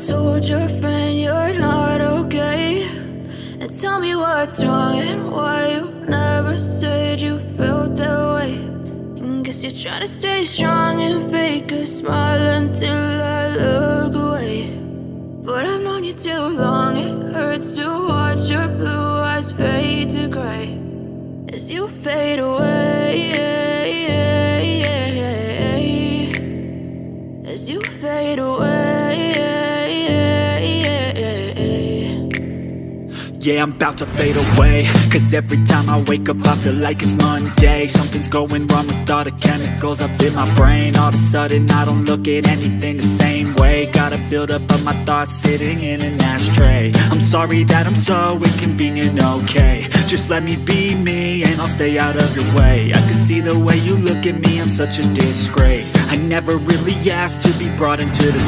told your friend you're not okay? And tell me what's wrong and why you never said you felt that way. And guess you're trying to stay strong and fake a smile until I look away. But I've known you too long, it hurts to watch your blue eyes fade to grey as you fade away, as you fade away. Yeah, I'm about to fade away, 'cause every time I wake up I feel like it's Monday. Something's going wrong with all the chemicals up in my brain. All of a sudden I don't look at anything the same way. Gotta build up of my thoughts sitting in an ashtray. I'm sorry that I'm so inconvenient, okay? Just let me be me and I'll stay out of your way. I can see the way you look at me, I'm such a disgrace. I never really asked to be brought into this